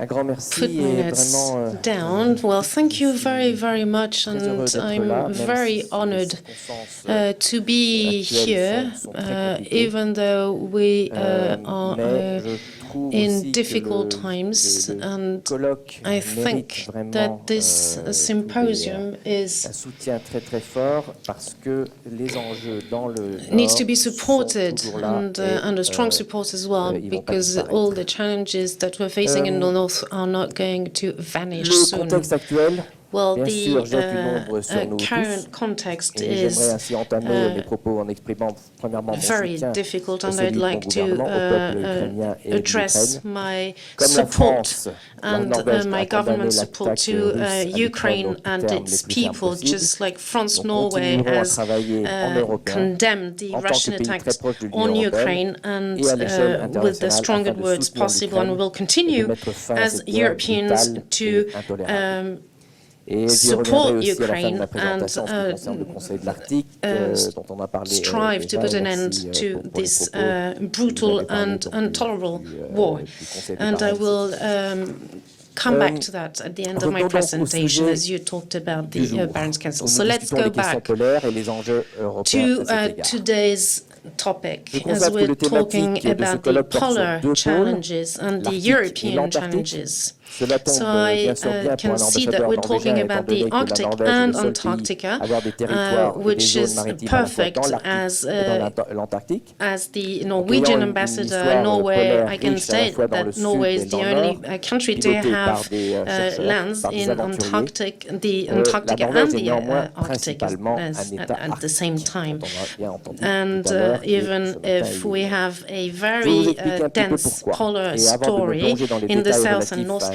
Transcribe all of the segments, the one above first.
put my notes down. Well, thank you very, very much, and I'm very honored to be here, even though we are in difficult times, and I think that this symposium needs to be supported, and a strong support as well, because all the challenges that we're facing in the North are not going to vanish soon. Well, the current context is very difficult, and I'd like to address my support and my government support to Ukraine and its people, just like France, Norway has condemned the Russian attacks on Ukraine, and with the strongest words possible, and we will continue as Europeans to support Ukraine and strive to put an end to this brutal and intolerable war. And I will come back to that at the end of my presentation, as you talked about the Barents Council. So let's go back to today's topic, as we're talking about the polar challenges and the European challenges. So I can see that we're talking about the Arctic and Antarctica, which is perfect as the Norwegian ambassador in Norway. I can state that Norway is the only country to have lands in the Antarctica and the Arctic at the same time. And even if we have a very dense polar story in the south and north,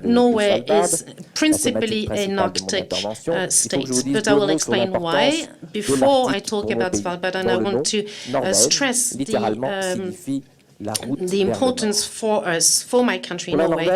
Norway is principally an Arctic state, but I will explain why. Before I talk about Svalbard, and I want to stress the importance for us, for my country, Norway,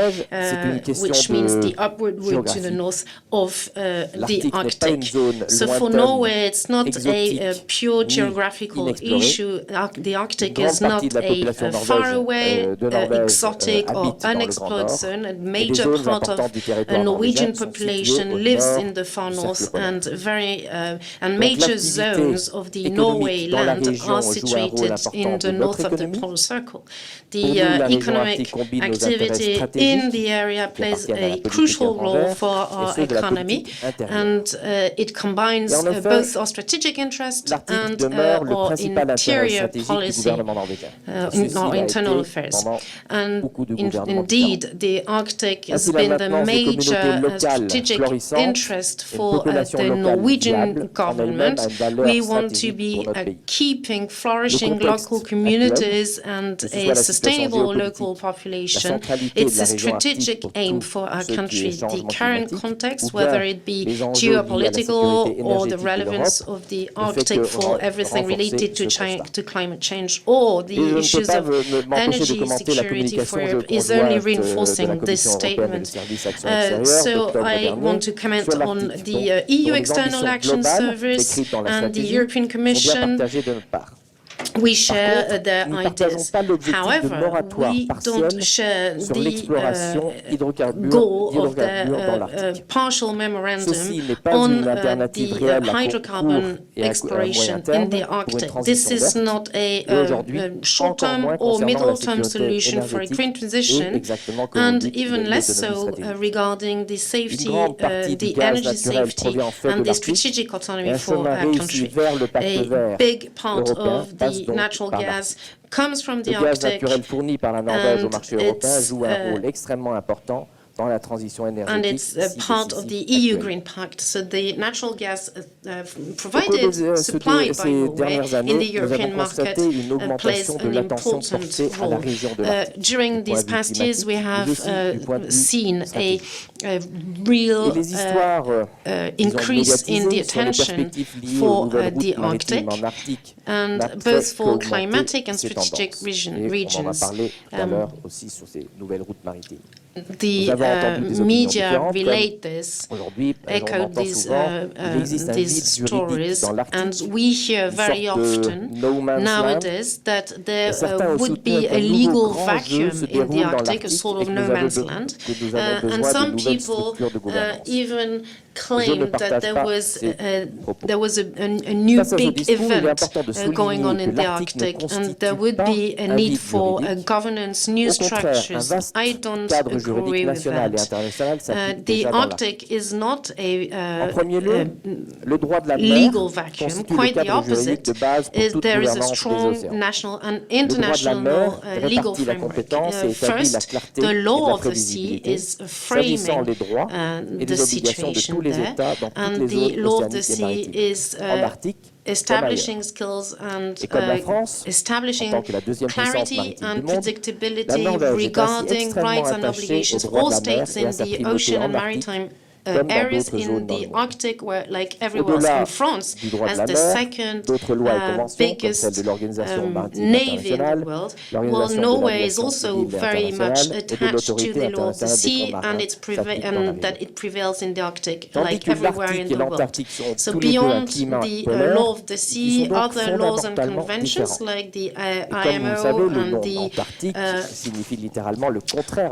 which means the upward route to the north of the Arctic. So for Norway, it's not a pure geographical issue. The Arctic is not a faraway, exotic or unexplored zone. A major part of the Norwegian population lives in the far north, and major zones of the Norway land are situated in the north of the polar circle. The economic activity in the area plays a crucial role for our economy, and it combines both our strategic interest and our interior policy, our internal affairs. And indeed, the Arctic has been the major strategic interest for the Norwegian government. We want to be keeping flourishing local communities and a sustainable local population. It's a strategic aim for our country. The current context, whether it be geopolitical or the relevance of the Arctic for everything related to climate change, or the issues of energy security for Europe, is only reinforcing this statement. So I want to comment on the EU External Action Service and the European Commission. We share their ideas. However, we don't share the goal of the partial memorandum on the hydrocarbon exploration in the Arctic. This is not a short-term or middle-term solution for a green transition, and even less so regarding the safety, the energy safety, and the strategic autonomy for our country. A big part of the natural gas comes from the Arctic, and it's part of the EU Green Pact. So the natural gas supplied by Norway in the European market plays an important role. During these past years, we have seen a real increase in the attention for the Arctic, and both for climatic and strategic regions. The media relate this, echo these stories, and we hear very often nowadays that there would be a legal vacuum in the Arctic, a sort of no man's land, and some people even claimed that there was a new big event going on in the Arctic, and there would be a need for governance, new structures. I don't agree with that. The Arctic is not a legal vacuum. Quite the opposite. There is a strong national and international legal framework. First, the law of the sea is framing the situation there, and the law of the sea is establishing skills and establishing clarity and predictability regarding rights and obligations for all states in the ocean and maritime areas in the Arctic, where, like everywhere else in France, as the second biggest navy in the world, well, Norway is also very much attached to the law of the sea, and that it prevails in the Arctic, like everywhere in the world. So beyond the law of the sea, other laws and conventions, like the IMO and the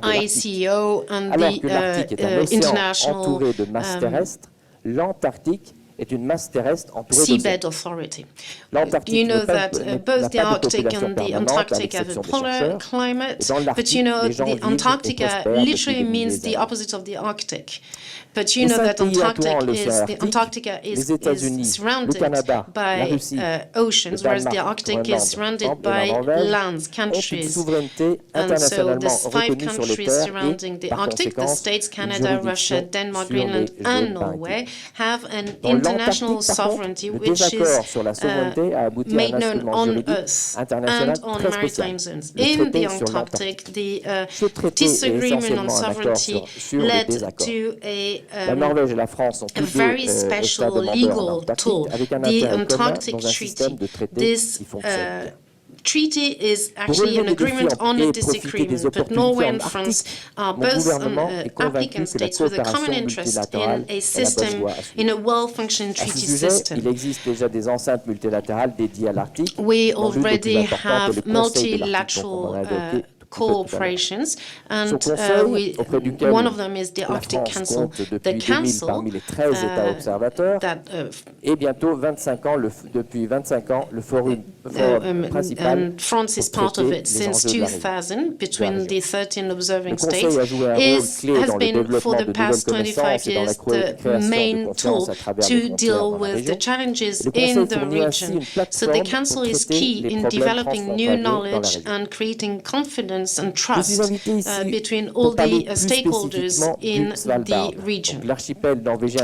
ICO and the International de masse terrestre, l'Antarctique est une masse terrestre entourée seabed authority. You know that both the Arctic and the Antarctic have a polar climate, but you know the Antarctica literally means the opposite of the Arctic. But you know that Antarctica is surrounded by oceans, whereas the Arctic is surrounded by lands, countries. And so the 5 countries surrounding the Arctic, the states Canada, Russia, Denmark, Greenland, and Norway, have an international sovereignty which is made known on Earth and on maritime zones. In the Antarctic, the disagreement on sovereignty led to a very special legal tool, the Antarctic Treaty. This treaty is actually an agreement on a disagreement, but Norway and France are both applicant states with a common interest in a system, in a well-functioning treaty system. We already have multilateral cooperations, and one of them is the Arctic Council. The Council and France is part of it since 2000, between the 13 observing states, has been for the past 25 years the main tool to deal with the challenges in the region. So the Council is key in developing new knowledge and creating confidence and trust between all the stakeholders in the region.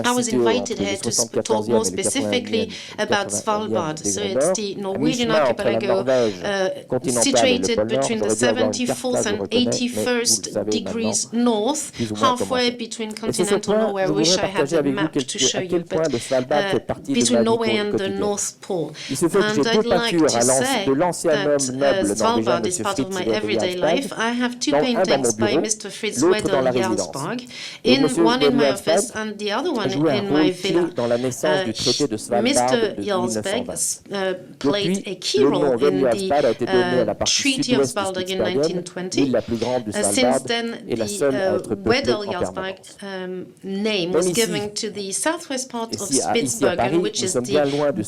I was invited here to talk more specifically about Svalbard. So it's the Norwegian archipelago situated between the 74th and 81st degrees north, halfway between continental Norway. I wish I had a map to show you, but between Norway and the North Pole. And I'd like to say that Svalbard is part of my everyday life. I have 2 paintings by Mr. Fritz Wedel-Jarlsberg, one in my office and the other one in my villa. Mr. Jarlsberg played a key role in the Treaty of Svalbard in 1920. Since then, the Wedel-Jarlsberg name was given to the southwest part of Spitsbergen, which is the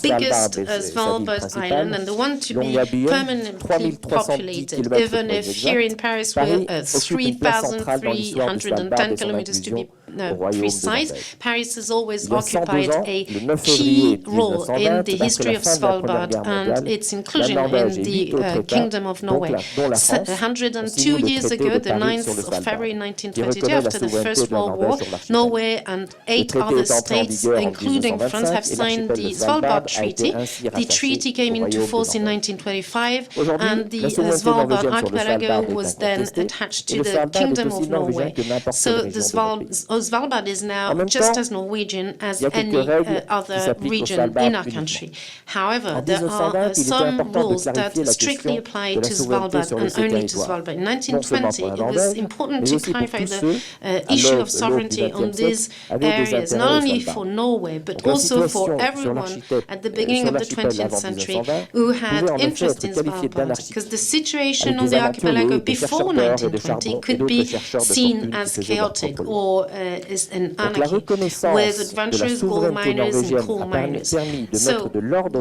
biggest Svalbard island and the one to be permanently populated, even if here in Paris we're 3,310 kilometers to be precise. Paris has always occupied a key role in the history of Svalbard and its inclusion in the Kingdom of Norway. 102 years ago, the 9th of February 1922, after the First World War, Norway and 8 other states, including France, have signed the Svalbard Treaty. The treaty came into force in 1925, and the Svalbard archipelago was then attached to the Kingdom of Norway. So the Svalbard is now just as Norwegian as any other region in our country. However, there are some rules that strictly apply to Svalbard and only to Svalbard. In 1920, it was important to clarify the issue of sovereignty on these areas, not only for Norway, but also for everyone at the beginning of the 20th century who had interest in Svalbard, because the situation on the archipelago before 1920 could be seen as chaotic or as an anarchy, with adventurous gold miners and coal miners. So,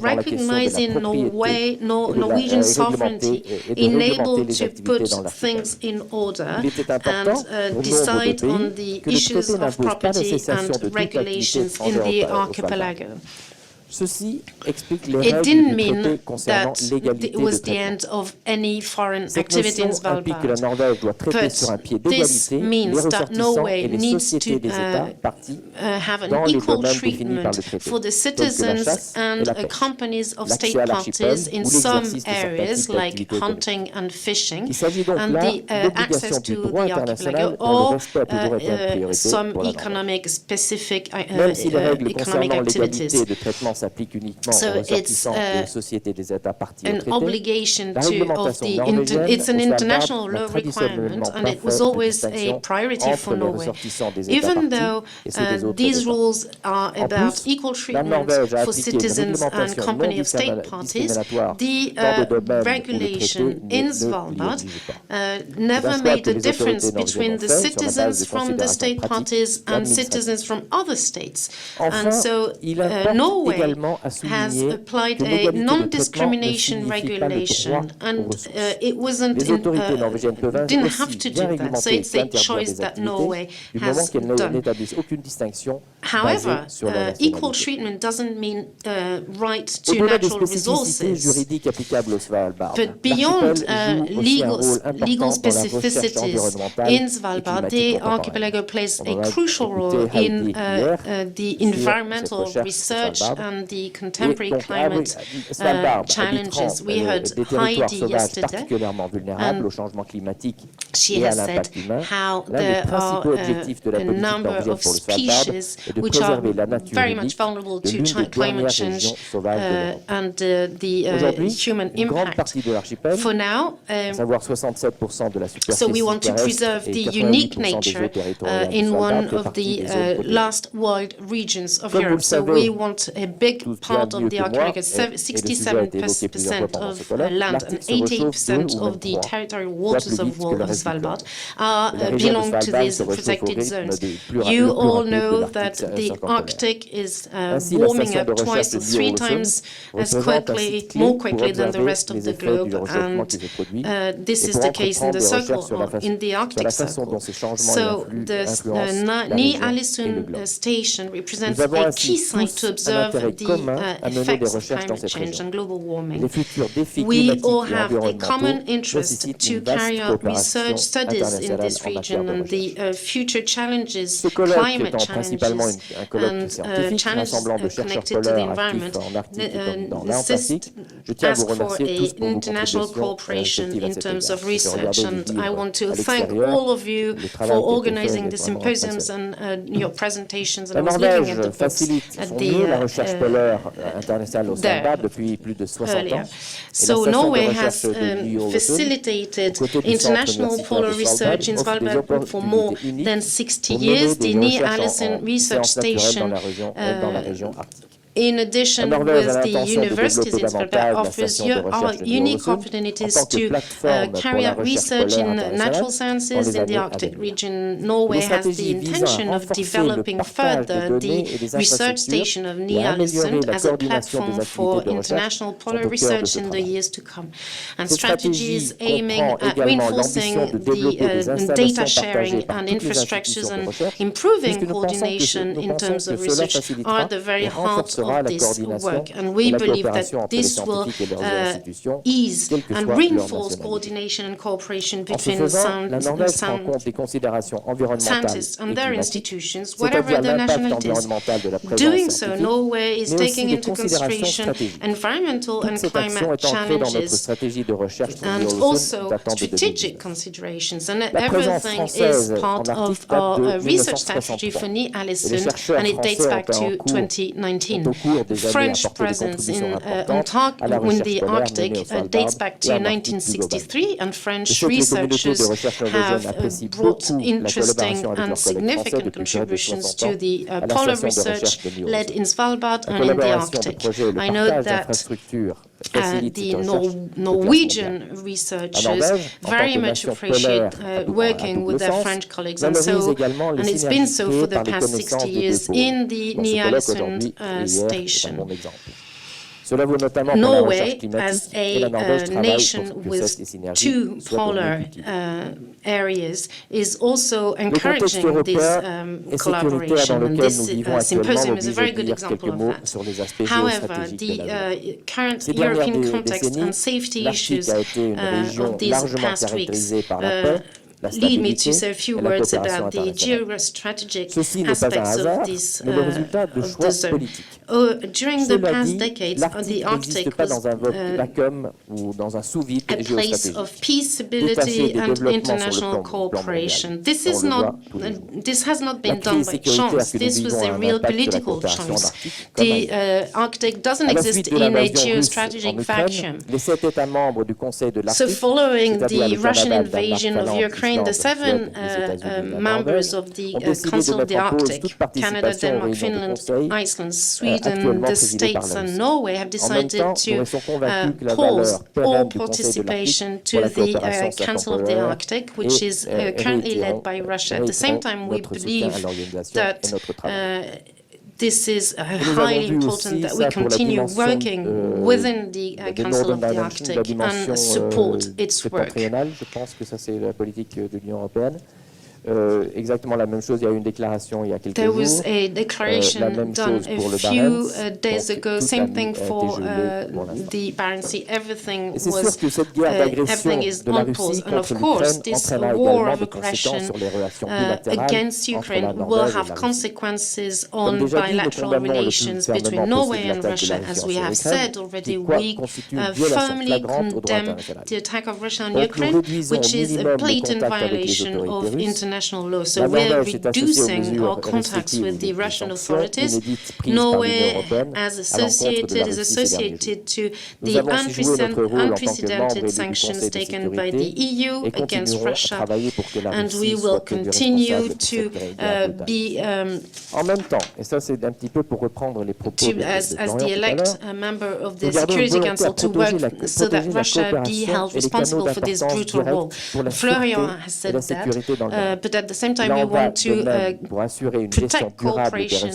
recognizing Norwegian sovereignty enabled to put things in order and decide on the issues of property and regulations in the archipelago. It didn't mean that it was the end of any foreign activity in Svalbard, but this means that Norway needs to have an equal treatment for the citizens and companies of state parties in some areas like hunting and fishing, and the access to the archipelago, or some economic specific economic activities. So it's an obligation it's an international law requirement, and it was always a priority for Norway. Even though these rules are about equal treatment for citizens and company of state parties, the regulation in Svalbard never made a difference between the citizens from the state parties and citizens from other states. And so Norway has applied a non-discrimination regulation, and it didn't have to do that, so it's a choice that Norway has done. However, equal treatment doesn't mean right to natural resources, but beyond legal specificities in Svalbard, the archipelago plays a crucial role in the environmental research and the contemporary climate challenges. We heard Heidi yesterday, and she has said how there are a number of species which are very much vulnerable to climate change and the human impact. For now, so we want to preserve the unique nature in one of the last wild regions of Europe. So we want a big part of the archipelago, 67% of land and 88% of the territorial waters of Svalbard belong to these protected zones. You all know that the Arctic is warming up twice or three times more quickly than the rest of the globe, and this is the case in the circle, in the Arctic Circle. So the Niels Engelschiøn station represents a key site to observe the effects of climate change and global warming. We all have a common interest to carry out research studies in this region and the future challenges, climate challenges, and challenges connected to the environment. Ask for an international cooperation in terms of research, and I want to thank all of you for organizing the symposiums and your presentations. And I was looking at the books at earlier. So Norway has facilitated international polar research in Svalbard for more than 60 years. The Niels Engelschiøn Research Station, in addition with the universities in Svalbard, offers unique opportunities to carry out research in natural sciences in the Arctic region. Norway has the intention of developing further the research station of Niels Engelschiøn as a platform for international polar research in the years to come. And strategies aiming at reinforcing the data sharing and infrastructures and improving coordination in terms of research are at the very heart of this work, and we believe that this will ease and reinforce coordination and cooperation between scientists and their institutions, whatever their nationalities. Doing so, Norway is taking into consideration environmental and climate challenges and also strategic considerations, and everything is part of our research strategy for Niels Engelschiøn, and it dates back to 2019. The French presence in the Arctic dates back to 1963, and French researchers have brought interesting and significant contributions to the polar research led in Svalbard and in the Arctic. I know that the Norwegian researchers very much appreciate working with their French colleagues, and it's been so for the past 60 years in the Niels Engelschiøn station. Norway, as a nation with two polar areas, is also encouraging this collaboration, and this symposium is a very good example of that. However, the current European context and safety issues of these past weeks lead me to say a few words about the geostrategic aspects of this zone. During the past decades, the Arctic was a place of peace, stability, and international cooperation. This has not been done by chance. This was a real political choice. The Arctic doesn't exist in a geostrategic vacuum. So following the Russian invasion of Ukraine, the 7 members of the Council of the Arctic, Canada, Denmark, Finland, Iceland, Sweden, the States and Norway, have decided to pause all participation to the Council of the Arctic, which is currently led by Russia. At the same time, we believe that this is highly important that we continue working within the Council of the Arctic and support its work. Exactement la même chose, il y a eu une déclaration il y a quelques jours. There was a declaration done a few days ago, same thing for the Barents Sea. Everything is on pause. And of course, this war of aggression against Ukraine will have consequences on bilateral relations between Norway and Russia. As we have said already, we firmly condemn the attack of Russia on Ukraine, which is a blatant violation of international law. So we're reducing our contacts with the Russian authorities. Norway is associated to the unprecedented sanctions taken by the EU against Russia, and we will continue to be as the elect member of the Security Council to work so that Russia be held responsible for this brutal war. Florian has said that, but at the same time we want to protect cooperation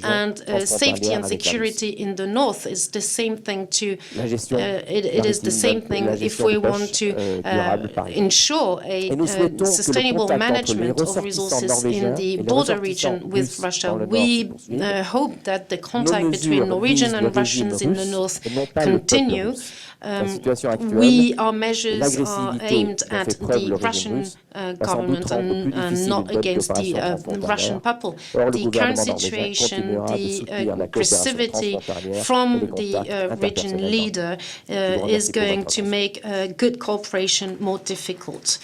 and safety and security in the north. Is the same thing to it is the same thing if we want to ensure a sustainable management of resources in the border region with Russia. We hope that the contact between Norwegian and Russians in the north continue. Our measures are aimed at the Russian government and not against the Russian people. The current situation, the aggressivity from the region leader is going to make good cooperation more difficult.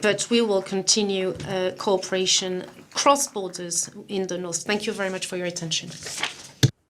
But we will continue cooperation cross borders in the north. Thank you very much for your attention.